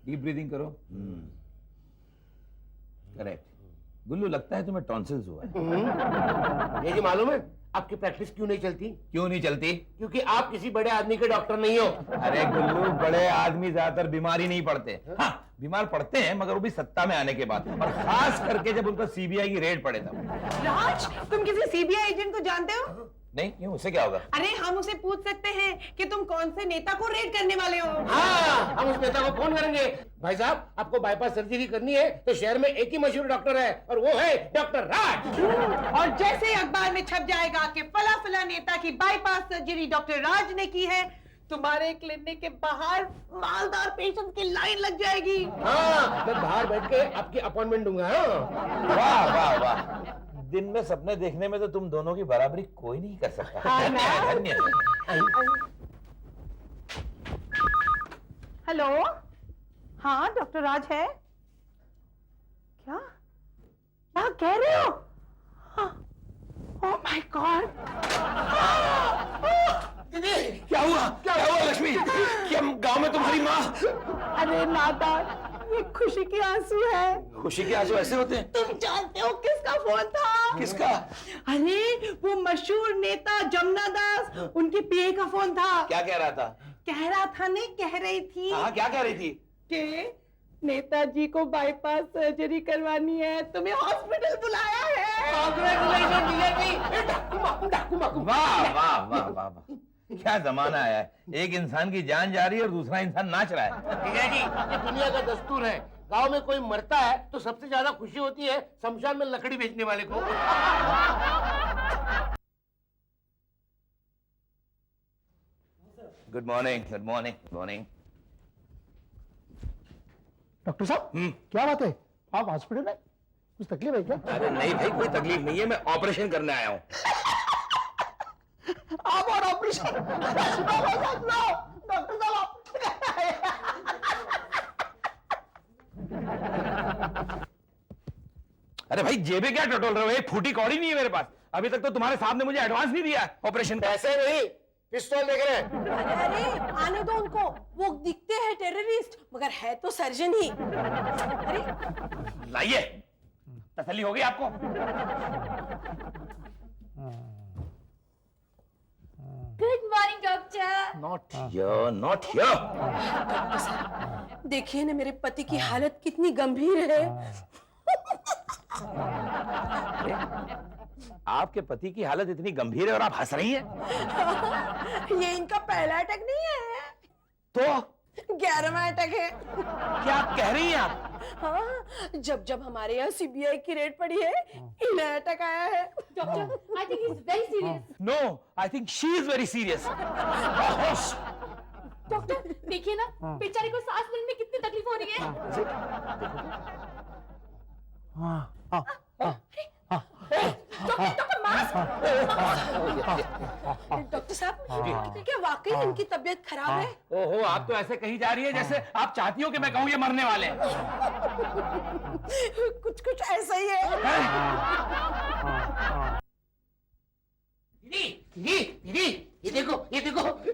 Deep breathing करो। Correct. गुल्लू, लगता है तुम्हें टॉन्सिल्स हुआ है। ये जी मालूम है आपकी प्रैक्टिस क्यों नहीं चलती? क्यों नहीं चलती? क्योंकि आप किसी बड़े आदमी के डॉक्टर नहीं हो। अरे गुल्लू, बड़े आदमी ज्यादातर बीमार ही नहीं पड़ते। हाँ, बीमार पड़ते हैं, मगर वो भी सत्ता में आने के बाद, और खास करके जब उनका सीबीआई की रेड पड़े तब। राज, तुम किसी सीबीआई एजेंट को जानते हो? नहीं, क्यों? उससे क्या होगा? अरे हम उसे पूछ सकते हैं कि तुम कौन से नेता को रेड करने वाले हो। हाँ, हम उस नेता को फोन करेंगे। भाई साहब, आपको बाईपास सर्जरी करनी है तो शहर में एक ही मशहूर डॉक्टर है, और वो है डॉक्टर राज। और जैसे अखबार में छप जाएगा कि फला फला नेता की बाईपास सर्जरी डॉक्टर राज ने की है, तुम्हारे क्लिनिक के बाहर मालदार पेशेंट की लाइन लग जाएगी। हाँ, मैं बाहर बैठ के आपकी अपॉइंटमेंट दूंगा। वाह वाह वाह, दिन में सपने देखने में तो तुम दोनों की बराबरी कोई नहीं कर सकता। धन्य है, धन्य है। हेलो, हाँ डॉक्टर राज है क्या? क्या कह रहे हो? Oh my God! क्या हुआ? क्या हुआ लक्ष्मी? क्या गांव में तुम्हारी माँ? अरे नादान, ये खुशी के आंसू है। खुशी के आंसू ऐसे होते हैं? तुम जानते हो किसका फोन था? किसका? अरे वो मशहूर नेता जमुना दास, उनकी पीए का फोन था। क्या कह रहा था? कह रहा था नहीं, कह रही थी। हाँ, क्या कह रही थी? कि नेताजी को बाईपास सर्जरी करवानी है, तुम्हें हॉस्पिटल बुलाया है। कांग्रेचुलेशन जीजा जी। डाकू वाह वाह वाह वाह वाह, क्या जमाना आया है। एक इंसान की जान जा रही है और दूसरा इंसान नाच रहा है। जीजा जी, ये दुनिया का दस्तूर है। गांव में कोई मरता है तो सबसे ज्यादा खुशी होती है शमशान में लकड़ी बेचने वाले को। Good morning, good morning, good morning. Doctor साहब, क्या बात है? आप हॉस्पिटल में? कुछ तकलीफ है क्या? अरे नहीं भाई, कोई तकलीफ नहीं है, मैं ऑपरेशन करने आया हूँ। आप और ऑपरेशन? डॉक्टर साहब, अरे भाई, जेबें क्या टटोल रहे हो? एक फूटी कौड़ी नहीं है मेरे पास। अभी तक तो तुम्हारे साहब ने मुझे एडवांस नहीं दिया ऑपरेशन का। पैसे नहीं, पिस्तौल देख रहे हैं। अरे आने दो उनको, वो दिखते हैं टेररिस्ट मगर है तो सर्जन ही। अरे लाइए, तसल्ली हो गई आपको? Good morning doctor. Not here, not here. Doctor साहब, देखिए ना मेरे पति की हालत कितनी गंभीर है। आपके पति की हालत इतनी गंभीर है और आप हंस रही हैं? ये इनका पहला अटैक नहीं है तो 11वां अटैक है। क्या कह रही हैं आप? हाँ, जब जब हमारे यहाँ सीबीआई की रेड पड़ी है, इन्हें अटैक आया है। Doctor, I think he is very serious. No, I think she is very serious. Doctor देखिए ना, बेचारे को सांस लेने में कितनी तकलीफ हो रही है। Doctor mask. डॉक्टर साहब, क्या वाकई इनकी तबीयत खराब है? ओहो, आप तो ऐसे कही जा रही है जैसे आप चाहती हो कि मैं कहूँ ये मरने वाले हैं। कुछ कुछ ऐसा ही है। दीदी, दीदी, ये देखो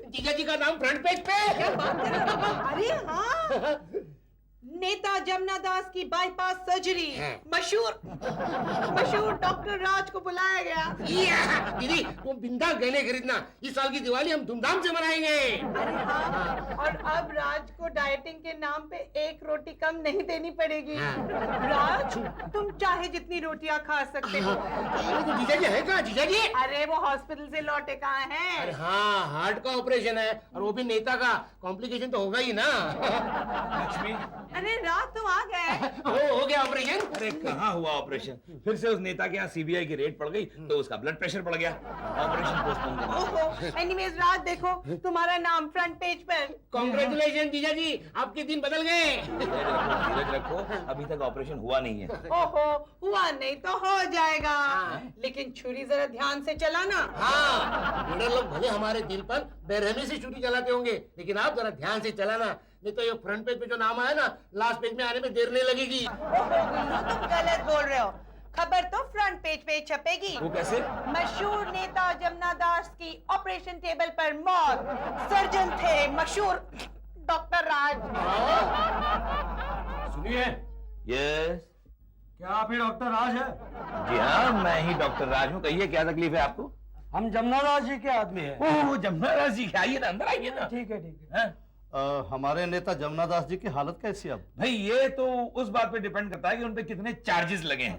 जीजा जी का नाम फ्रंट पेज पे। क्या बात कर रहे हो? अरे हाँ, नेता जमुना दास की बाईपास सर्जरी, मशहूर डॉक्टर राज को बुलाया गया। दीदी, वो बिंदा गहने खरीदना, इस साल की दिवाली हम धूमधाम से मनाएंगे। अरे हाँ, और अब राज को डाइटिंग के नाम पे एक रोटी कम नहीं देनी पड़ेगी। राज, तुम चाहे जितनी रोटियां खा सकते हो। जीजा जी है कहाँ? जीजा जी? अरे वो हॉस्पिटल से लौटे कहाँ हैं? अरे हाँ, हार्ट का ऑपरेशन है और वो भी नेता का। कॉम्प्लिकेशन तो होगा ही ना। लक्ष्मी, अरे राज, तुम आ गए। हो गया ऑपरेशन? अरे कहाँ हुआ ऑपरेशन? फिर से उस नेता के यहाँ सीबीआई की रेड पड़ गई तो उसका ब्लड प्रेशर बढ़ गया, ऑपरेशन पोस्टपोन करना पड़ा। ओहो, एनीवेज राज, देखो तुम्हारा नाम फ्रंट पेज पर। कांग्रेचुलेशन जीजा जी, आपके दिन बदल गए। धीरज रखो, अभी तक ऑपरेशन हुआ नहीं है। ओहो, हुआ नहीं तो हो जाएगा, लेकिन छुरी जरा ध्यान से चलाना। हाँ, लीडर लोग भले हमारे दिल पर बेरहमी से छुरी चलाते होंगे, लेकिन आप जरा ध्यान से चलाना, नहीं तो ये फ्रंट पेज पे जो नाम आया ना, लास्ट पेज में आने में देर नहीं लगेगी। तुम गलत बोल रहे हो, खबर तो फ्रंट पेज पे छपेगी। वो कैसे? मशहूर नेता जमुना दास की ऑपरेशन टेबल पर मौत, सर्जन थे मशहूर डॉक्टर राज। सुनिए, यस। क्या आप ही डॉक्टर राज है? जी हाँ, मैं ही डॉक्टर राज हूँ। कहिए क्या तकलीफ है आपको? हम जमुना दास जी के आदमी हैं। ओह, जमुना दास जी, आइए ना, अंदर आइए ना। ठीक है, ठीक है। हाँ? हमारे नेता जमुना दास जी की हालत कैसी है अब? भाई ये तो उस बात पे डिपेंड करता है कि उन पे कितने चार्जेस लगे हैं।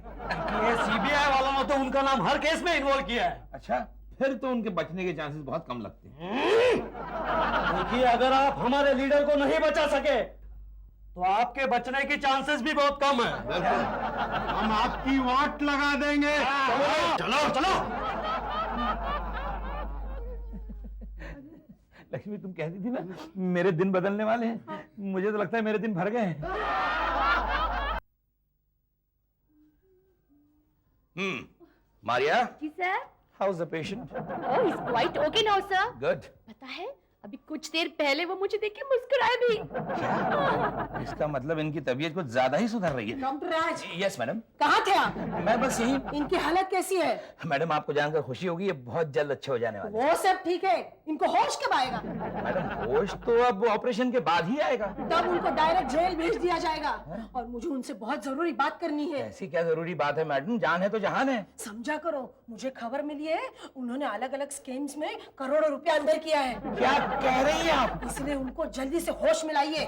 ये सीबीआई वालों ने तो उनका नाम हर केस में इन्वॉल्व किया है। अच्छा, फिर तो उनके बचने के चांसेस बहुत कम लगते हैं। देखिए, अगर आप हमारे लीडर को नहीं बचा सके तो आपके बचने की चांसेस भी बहुत कम है। हम आपकी वाट लगा देंगे। चलो चलो। लक्ष्मी, तुम कहती थी ना मेरे दिन बदलने वाले हैं। मुझे तो लगता है मेरे दिन भर गए हैं। मारिया, जी sir. How is the patient? Oh, he is quite okay now sir. Good. पता है, अभी कुछ देर पहले वो मुझे देख के मुस्कुराए भी। इसका मतलब इनकी तबीयत कुछ ज्यादा ही सुधर रही है। डॉक्टर राज, यस मैडम। कहाँ थे आप? मैं बस यही। इनकी हालत कैसी है? मैडम, आपको जानकर खुशी होगी, ये बहुत जल्द अच्छे हो जाने वाले वो सब ठीक है, इनको होश कब आएगा? हैं। मैडम, होश तो अब ऑपरेशन के बाद ही आएगा। तब उनको डायरेक्ट जेल भेज दिया जाएगा। और मुझे उनसे बहुत जरूरी बात करनी है। ऐसी क्या जरूरी बात है मैडम? जान है तो जहान है। समझा करो, मुझे खबर मिली है उन्होंने अलग अलग स्कीम्स में करोड़ों रुपया अंदर किया है। क्या कह रही हैं आप? इसलिए उनको जल्दी से होश में लाइए।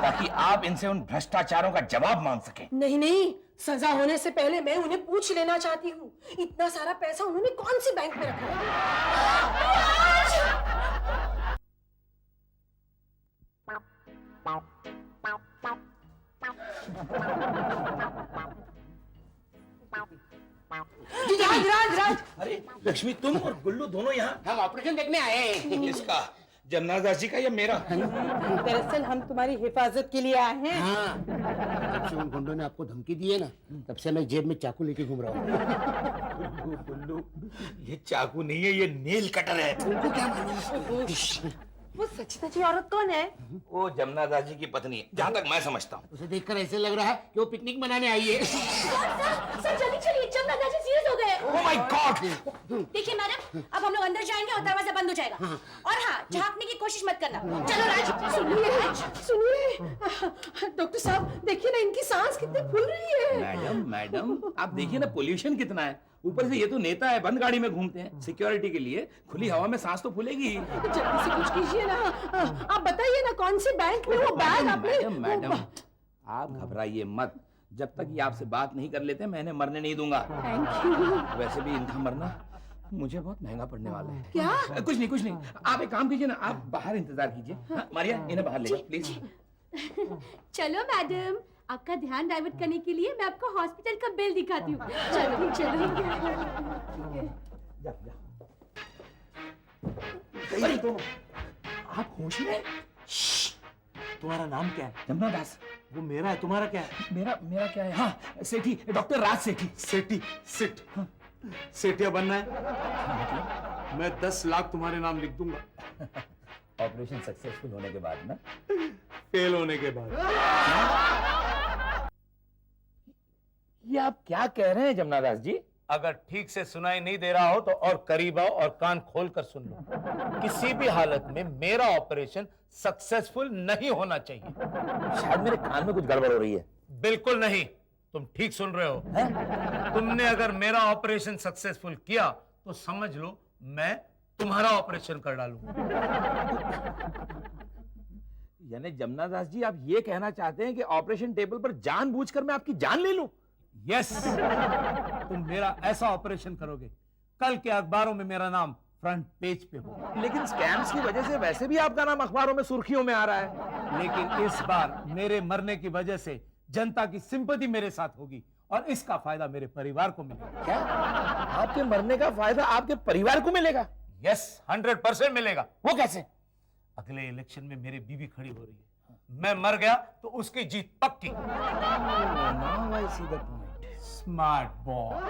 ताकि आप इनसे उन भ्रष्टाचारों का जवाब मांग सकें। नहीं नहीं, सजा होने से पहले मैं उन्हें पूछ लेना चाहती हूँ, इतना सारा पैसा उन्होंने कौन सी बैंक में रखा है? राज राज राज, अरे लक्ष्मी, तुम और गुल्लू दोनों यहाँ? हम ऑपरेशन देखने आए हैं। इसका, जमुना दास जी का या मेरा? दरअसल हम तुम्हारी हिफाजत के लिए आए हैं। हाँ, जब से उन गुंडों ने आपको धमकी दी है ना, तब से मैं जेब में चाकू लेके घूम रहा हूँ। गुल्लू, ये चाकू नहीं है, ये नेल कटर है। तुमको क्या मालूम? वो सच्ची औरत कौन है? वो जमुना दास जी की पत्नी है, जहाँ तक मैं समझता हूँ। उसे देखकर ऐसे लग रहा है कि वो पिकनिक मनाने आई है। सर जल्दी चलिए, जमुना दास जी सीरियस हो गए। Oh my God! देखिए मैडम, अब हम लोग अंदर जाएंगे और दरवाजा बंद हो जाएगा। और हाँ, झांकने की कोशिश मत करना। चलो राज। सुनिए डॉक्टर साहब, देखिए ना इनकी सांस कितनी फूल रही है। मैडम, आप देखिए ना पोल्यूशन कितना है। ऊपर से ये तो नेता है, बंद गाड़ी में घूमते हैं। सिक्योरिटी के लिए खुली हवा में सांस तो फूलेगी ही। जल्दी से कुछ कीजिए ना। आप बताइए ना कौन सी बैंक में वो बैग आपने? मैडम, आप घबराइए मत। जब तक ये आपसे बात नहीं कर लेते, मैं इन्हें मरने नहीं दूंगा। Thank you. वैसे भी इनका मरना मुझे बहुत महंगा पड़ने वाला है। क्या? कुछ नहीं। आप एक काम कीजिए ना, आप बाहर इंतजार कीजिए। हाँ, मारिया, इन्हें बाहर ले जाओ प्लीज। चलो मैडम, आपका ध्यान डाइवर्ट करने के लिए मैं आपको हॉस्पिटल का बिल दिखाती हूँ। चलो चलो। अरे तो आप होश में? तुम्हारा नाम क्या है? जमुना दास। वो मेरा है, तुम्हारा क्या है? मेरा क्या है? हाँ, सेठी, डॉक्टर राज सेठी। सेठी, सिट। हाँ। सेठिया बनना है? मैं 10 लाख तुम्हारे नाम लिख दूंगा। ऑपरेशन सक्सेसफुल होने के बाद ना? फेल होने के बाद। ये आप क्या कह रहे हैं जमुना दास जी? अगर ठीक से सुनाई नहीं दे रहा हो तो और करीब आओ और कान खोल कर सुन लो। किसी भी हालत में मेरा ऑपरेशन सक्सेसफुल नहीं होना चाहिए। शायद मेरे कान में कुछ गड़बड़ हो रही है। बिल्कुल नहीं, तुम ठीक सुन रहे हो। तुमने अगर मेरा ऑपरेशन सक्सेसफुल किया तो समझ लो मैं तुम्हारा ऑपरेशन कर डालूंगा। यानी जमुना दास जी, आप ये कहना चाहते हैं कि ऑपरेशन टेबल पर जानबूझकर मैं आपकी जान ले लूं? यस, तुम मेरा ऐसा ऑपरेशन करोगे कल के अखबारों में मेरा नाम फ्रंट पेज पे हो। लेकिन स्कैम्स की वजह से वैसे भी आपका नाम अखबारों में सुर्खियों में आ रहा है। लेकिन इस बार मेरे मरने की वजह से जनता की सिंपैथी मेरे साथ होगी और इसका फायदा मेरे परिवार को मिलेगा। क्या? आपके मरने का फायदा आपके परिवार को मिलेगा? यस, 100% मिलेगा। वो कैसे? अगले इलेक्शन में मेरी बीवी खड़ी हो रही है, मैं मर गया तो उसकी जीत पक्की। Now I see the point. Smart boy.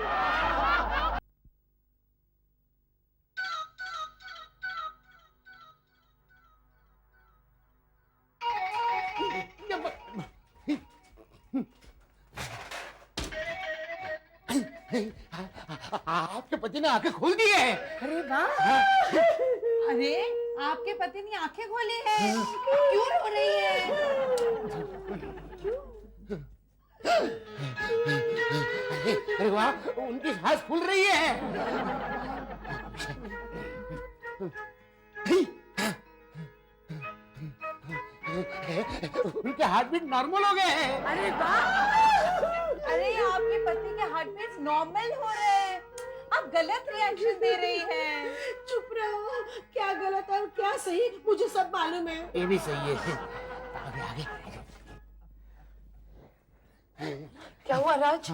आपके पति ने आंखें खोल दी है। अरे वाह! अरे आपके पति ने आंखें खोली है, क्यों रो रही है? उनकी सांस फूल रही है। उनके हार्ट बीट नॉर्मल हो गए हैं। अरे वाह! अरे आपके पति के हार्ट बीट्स नॉर्मल हो रहे हैं। आप गलत रिएक्शन दे रही हैं। चुप रहो, क्या गलत और क्या सही मुझे सब मालूम है। ये भी सही है। आगे आगे। क्या हुआ राज?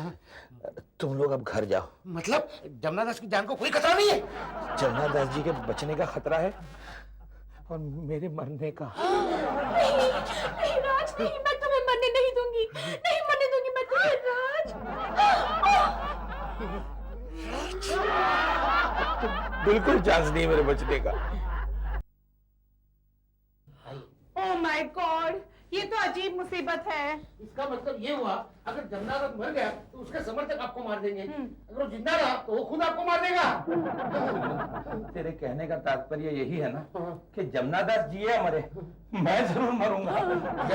तुम लोग अब घर जाओ। मतलब जमुना दास की जान को कोई खतरा नहीं है? जमुना दास जी के बचने का खतरा है और मेरे मरने का। नहीं, नहीं राज, नहीं, मैं तुम्हें मरने नहीं दूंगी, नहीं मरने दूंगी मैं तुम्हें राज। बिल्कुल चांस नहीं मेरे बचने का। ओह माय गॉड, ये तो अजीब मुसीबत है। इसका मतलब ये हुआ अगर जमुना दास मर गया तो उसके समर्थक आपको मार देंगे, अगर वो जिंदा रहा तो वो खुद आपको मार देगा। तेरे कहने का तात्पर्य यही है ना कि जमुना दास जिए या मरे, मैं जरूर मरूंगा।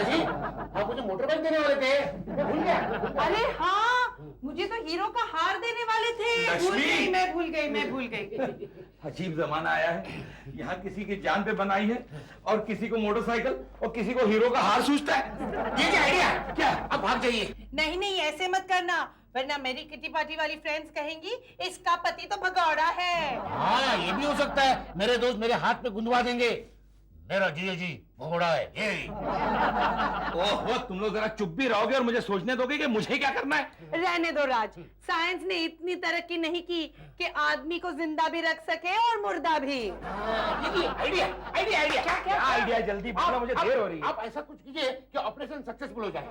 जी, आप मुझे मोटर बाइक देने वाले थे, मैं भूल गया। अरे हाँ, मुझे तो हीरो का हार देने वाले थे। भूल लक्ष्मी! गई, मैं भूल गई। अजीब जमाना आया है, यहाँ किसी की जान पे बनाई है और किसी को मोटरसाइकिल और किसी को हीरो का हार सूझता है। ये क्या आइडिया? क्या? अब भाग जाइए। नहीं ऐसे मत करना, वरना मेरी किटी पार्टी वाली फ्रेंड्स कहेंगी इसका पति तो भगौड़ा है। हाँ, ये भी हो सकता है। मेरे दोस्त मेरे हाथ पे गुंदवा देंगे, मेरा जीजा जी भगोड़ा है ये। ओहो, तुम लोग जरा चुप भी रहोगे और मुझे सोचने दोगे कि मुझे क्या करना है? रहने दो राज, साइंस ने इतनी तरक्की नहीं की कि आदमी को जिंदा भी रख सके और मुर्दा भी। Idea idea idea. क्या? आइडिया जल्दी बताओ, मुझे देर हो रही है। आप ऐसा कुछ कीजिए कि ऑपरेशन सक्सेसफुल हो जाए।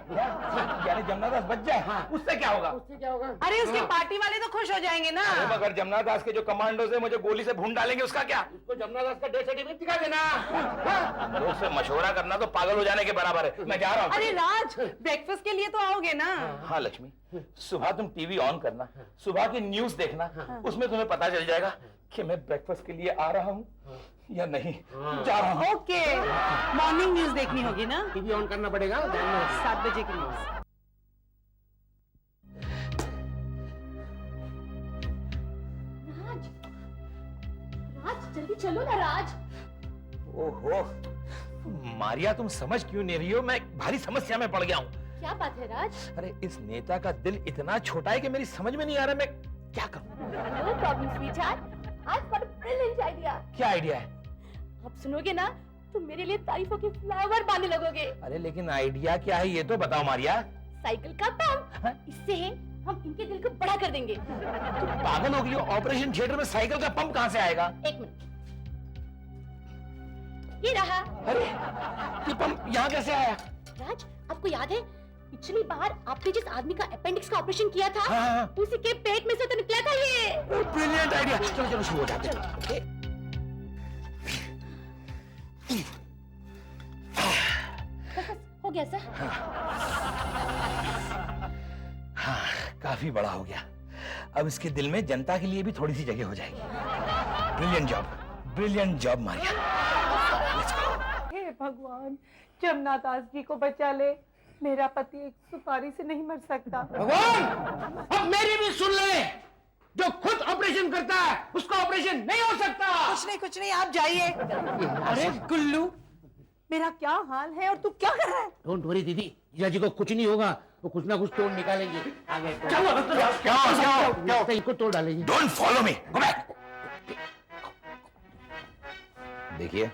यानी जमुना दास बच जाए? हाँ। उससे क्या होगा? उससे क्या होगा? अरे उसके पार्टी वाले तो खुश हो जाएंगे ना। अरे मगर जमुना दास के जो कमांडोज है मुझे गोली से भून डालेंगे, उसका क्या? उसको जमुना दास का डेथ सर्टिफिकेट दिखा देना। लोग से मशवरा करना तो पागल हो जाने के बराबर है। मैं जा रहा हूँ। अरे राज, ब्रेकफास्ट के लिए तो आओगे ना? हाँ लक्ष्मी, सुबह तुम टीवी ऑन करना, सुबह की न्यूज देखना, उसमें तुम्हें पता चल जाएगा कि मैं ब्रेकफास्ट के लिए आ रहा हूँ या नहीं। जा रहा हूँ। ओके, मॉर्निंग न्यूज देखनी होगी ना? टीवी ऑन करना पड़ेगा, ध्यान में। 7 बजे की न्यूज। राज, राज जल्दी चलो ना राज। ओहो मारिया, तुम समझ क्यों नहीं रही हो? मैं भारी समस्या में पड़ गया हूँ। क्या बात है राज? अरे इस नेता का दिल इतना छोटा है कि मेरी समझ में नहीं आ रहा मैं क्या करूँ। No problem sweetheart, I got a brilliant idea. क्या आइडिया है? आप सुनोगे ना तो मेरे लिए तारीफों के फ्लावर पाने लगोगे। अरे लेकिन आइडिया क्या है ये तो बताओ मारिया। साइकिल का पंप, इससे हम इनके दिल को बड़ा कर देंगे। तुम पागल हो गई हो? ऑपरेशन थिएटर में साइकिल का पंप कहाँ से आएगा? एक मिनट, ये रहा। अरे ये पंप यहाँ कैसे आया? राज, आपको याद है पिछली बार आपने जिस आदमी का अपेंडिक्स का ऑपरेशन किया था, हाँ। उसी के पेट में से तो निकला था ये। Brilliant idea. चलो चलो शुरू हो जाते हैं। ओके। हो गया सर? हाँ काफी बड़ा हो गया। अब इसके दिल में जनता के लिए भी थोड़ी सी जगह हो जाएगी। Brilliant job Maria. Let's go. हे भगवान, जमुना दास जी को बचा ले। मेरा पति एक सुपारी से नहीं मर सकता। भगवान, अब मेरी भी सुन ले। जो खुद ऑपरेशन करता है उसका ऑपरेशन नहीं हो सकता। कुछ नहीं, आप जाइए। अरे गुल्लू, मेरा क्या हाल है और तू क्या कर रहा है? डोंट वरी दीदी, जीजा जी को कुछ नहीं होगा, वो कुछ ना कुछ तोड़ निकालेंगे। आगे क्या इनको तोड़ डालेंगे। Don't follow me, go back. देखिए,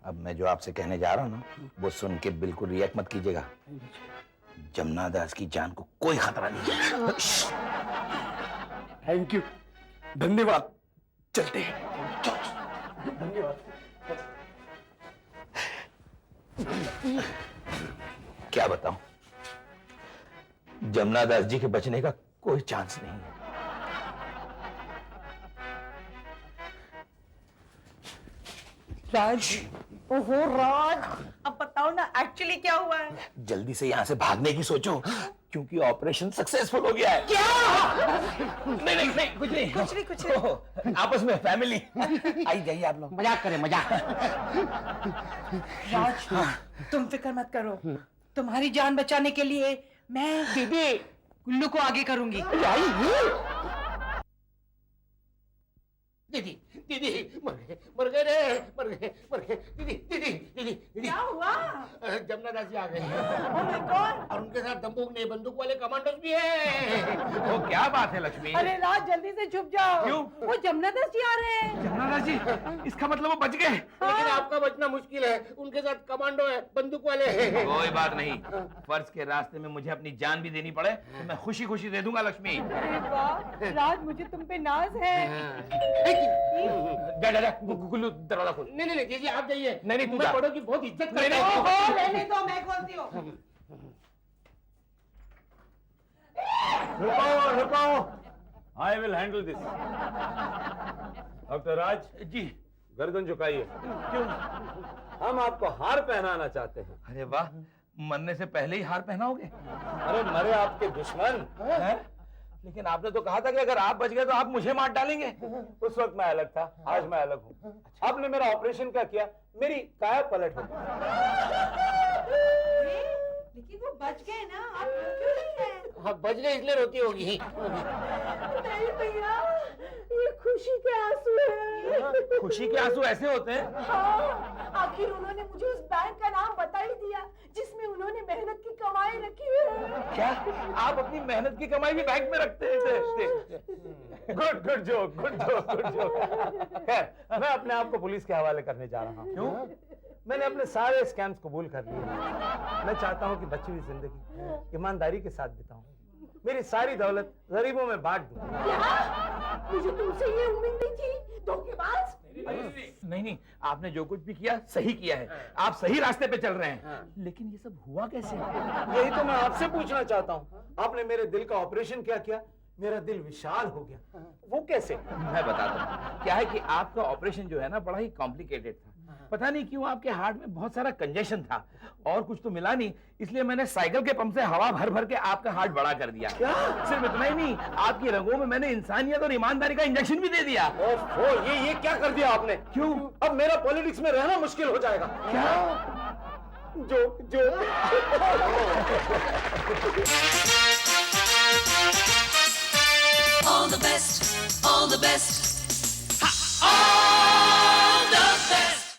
अब मैं जो आपसे कहने जा रहा हूँ ना, वो सुन के बिल्कुल रिएक्ट मत कीजिएगा। जमुना दास की जान को कोई खतरा नहीं है। थैंक यू, धन्यवाद। चलते हैं। धन्यवाद। क्या बताऊं, जमुना दास जी के बचने का कोई चांस नहीं है। राज, ओहो राज, अब बताओ ना एक्चुअली क्या हुआ है? जल्दी से यहाँ से भागने की सोचो, क्योंकि ऑपरेशन सक्सेसफुल हो गया है। क्या? नहीं कुछ नहीं। ओहो, आपस में फैमिली। आई जाइए आप लोग। मजाक करें, मजाक। राज, तुम फिक्र मत करो, तुम्हारी जान बचाने के लिए मैं दीदी, गुल्लू को आगे करूंगी। दीदी दीदी मर गए रे, मर गए दीदी दीदी दीदी दीदी। क्या हुआ? जमुना दास जी आ गए Oh my God! और उनके साथ दंबूक नहीं बंदूक वाले कमांडोज भी हैं। वो क्या बात है लक्ष्मी? अरे राज जल्दी से छुप जाओ। क्यों? वो जमुना दास जी आ रहे हैं। जमुना जी, इसका मतलब वो बच गए? लेकिन आपका बचना मुश्किल है, उनके साथ कमांडो है, बंदूक वाले हैं। कोई बात नहीं, फर्ज के रास्ते में मुझे अपनी जान भी देनी पड़े तो मैं खुशी खुशी दे दूंगा लक्ष्मी। अरे वाह, राज मुझे तुम पे नाज है। जा जा जा, गुल्लू दरवाजा खोल। नहीं नहीं दीदी आप जाइए। नहीं, तू मैं जा। बड़ों की बहुत इज्जत नहीं, करता हूँ। ओहो, रहने दो, मैं खोलती हूँ। रुको I will handle this. Doctor Raj ji. गर्दन झुकाइए। क्यों? हम आपको हार पहनाना चाहते हैं। अरे वाह, मरने से पहले ही हार पहनाओगे? अरे मरे आपके दुश्मन। हैं? लेकिन आपने तो कहा था कि अगर आप बच गए तो आप मुझे मार डालेंगे। उस वक्त मैं अलग था, आज मैं अलग हूँ। आपने मेरा ऑपरेशन क्या किया, मेरी काया पलट हो गई। लेकिन वो बच गए ना, आप क्यों नहीं हैं? हाँ बच गए इसलिए रोती होगी। नहीं भैया, ये खुशी के आंसू है। खुशी के आंसू ऐसे होते हैं? हाँ, आखिर उन्होंने मुझे उस बैंक का नाम बता ही दिया जिसमें उन्होंने मेहनत की कमाई रखी है। क्या आप अपनी मेहनत की कमाई भी बैंक में रखते थे? Good joke, good joke. खैर, मैं अपने आप को पुलिस के हवाले करने जा रहा हूँ। क्यों? मैंने अपने सारे स्कैम्स कबूल कर लिए। मैं चाहता हूँ कि बची हुई जिंदगी ईमानदारी के साथ बिताऊं। मेरी सारी दौलत गरीबों में बांट दूं। क्या? मुझे तुमसे ये उम्मीद नहीं थी, धोखेबाज। नहीं, आपने जो कुछ भी किया सही किया है। आप सही रास्ते पे चल रहे हैं। लेकिन ये सब हुआ कैसे? यही तो मैं आपसे पूछना चाहता हूँ। आपने मेरे दिल का ऑपरेशन क्या किया, मेरा दिल विशाल हो गया, वो कैसे? मैं बताता हूँ। क्या है कि आपका ऑपरेशन जो है ना बड़ा ही कॉम्प्लिकेटेड था। पता नहीं क्यों आपके हार्ट में बहुत सारा कंजेशन था और कुछ तो मिला नहीं, इसलिए मैंने साइकिल के पंप से हवा भर भर के आपका हार्ट बड़ा कर दिया। सिर्फ इतना ही नहीं, आपकी रगों में मैंने इंसानियत और ईमानदारी का इंजेक्शन भी दे दिया। ओह, ये क्या कर दिया आपने? क्यों? अब मेरा पॉलिटिक्स में रहना मुश्किल हो जाएगा। क्या? जो All the best, all the best.